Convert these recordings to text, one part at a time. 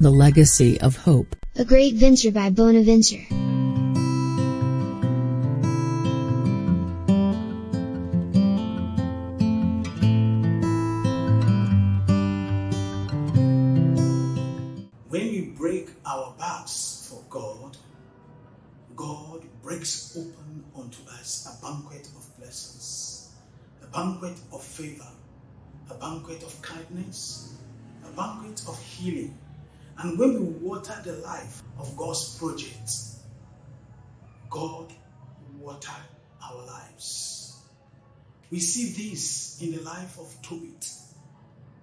The Legacy of Hope. A Great Venture by Bonaventure. When we break our backs for God, God breaks open unto us a banquet of blessings, a banquet of favor, a banquet of kindness, a banquet of healing. And when we water the life of God's project, God watered our lives. We see this in the life of Tobit.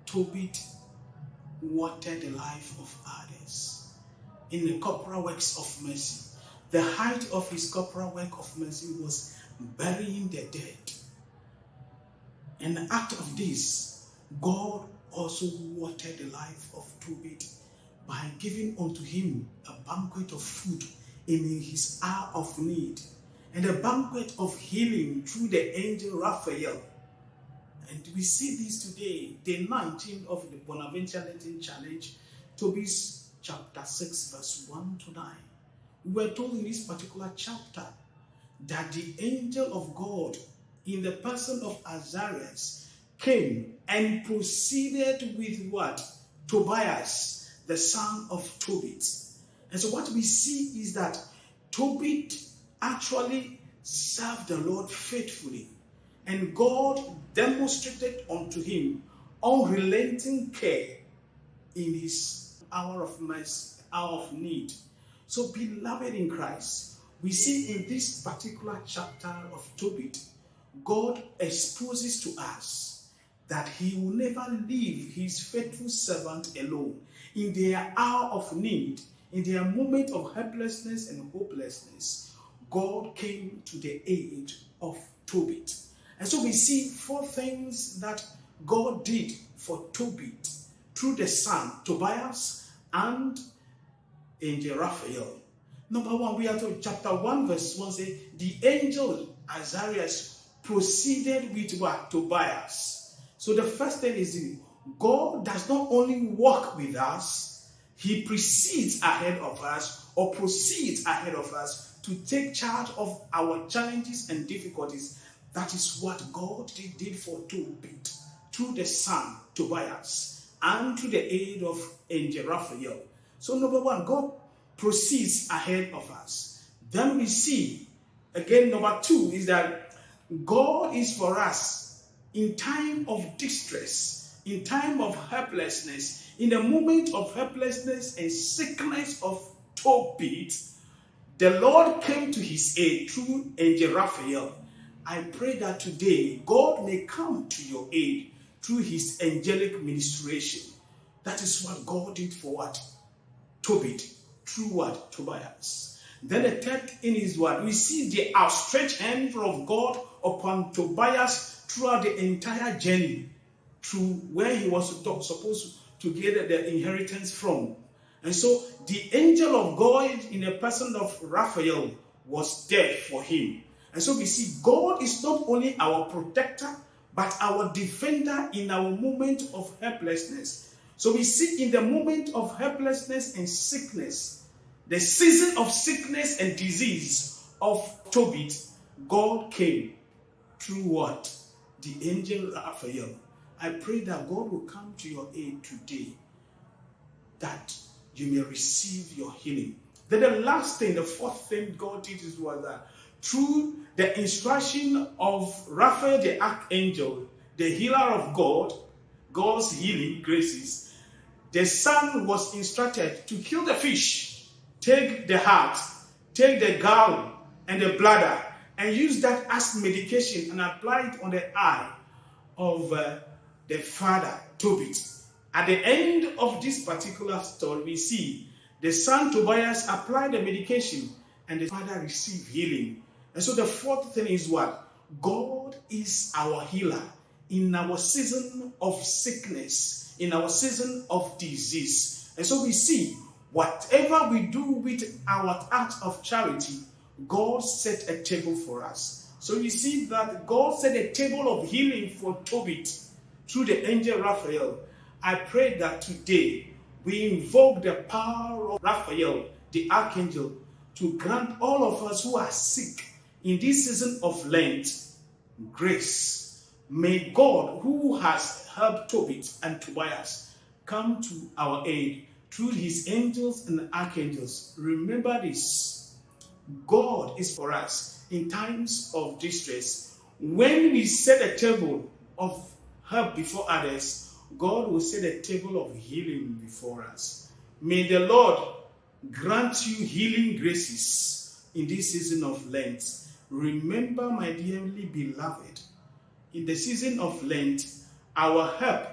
Tobit watered the life of others in the corporal works of mercy. The height of his corporal work of mercy was burying the dead. And the act of this, God also watered the life of Tobit by giving unto him a banquet of food in his hour of need, and a banquet of healing through the angel Raphael. And we see this today, Day 19 of the Bonaventure Lenten Challenge, Tobit chapter 6, verse 1 to 9. We were told in this particular chapter that the angel of God, in the person of Azarias, came and proceeded with what? Tobias, the son of Tobit. And so what we see is that Tobit actually served the Lord faithfully. And God demonstrated unto him unrelenting care in his hour of mercy, hour of need. So, beloved in Christ, we see in this particular chapter of Tobit, God exposes to us that he will never leave his faithful servant alone in their hour of need, in their moment of helplessness and hopelessness. God came to the aid of Tobit. And so we see four things that God did for Tobit through the son Tobias and angel Raphael. Number one, we are told chapter 1 verse 1 say, the angel Azarias proceeded with what? Tobias. So the first thing is, God does not only walk with us, he precedes ahead of us or proceeds ahead of us to take charge of our challenges and difficulties. That is what God did for Tobit through the son Tobias and through the aid of angel Raphael. So number one, God proceeds ahead of us. Then we see, again, number two is that God is for us in time of distress, in time of helplessness, in the moment of helplessness and sickness of Tobit. The Lord came to his aid through angel Raphael. I pray that today God may come to your aid through his angelic ministration. That is what God did for what? Tobit, through what? Tobias. Then the third thing is what? We see the outstretched hand of God upon Tobias throughout the entire journey, through where he was supposed to get the inheritance from. And so the angel of God in the person of Raphael was there for him. And so we see God is not only our protector, but our defender in our moment of helplessness. So we see in the moment of helplessness and sickness, the season of sickness and disease of Tobit, God came through what? The angel Raphael. I pray that God will come to your aid today, that you may receive your healing. Then the last thing, the fourth thing God did is was that through the instruction of Raphael the archangel, the healer of God, God's healing graces, the son was instructed to kill the fish, take the heart, take the gall and the bladder, and use that as medication and apply it on the eye of the father, Tobit. At the end of this particular story, we see the son Tobias applied the medication and the father received healing. And so the fourth thing is what? God is our healer in our season of sickness, in our season of disease. And so we see whatever we do with our act of charity, God set a table for us. So you see that God set a table of healing for Tobit through the angel Raphael. I pray that today We invoke the power of Raphael, the archangel, to grant all of us who are sick in this season of Lent grace. May God, who has helped Tobit and Tobias, come to our aid through his angels and archangels. Remember this: God is for us in times of distress. When we set a table of help before others, God will set a table of healing before us. May the Lord grant you healing graces in this season of Lent. Remember, my dearly beloved, in the season of Lent, our help,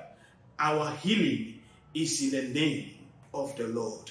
our healing is in the name of the Lord.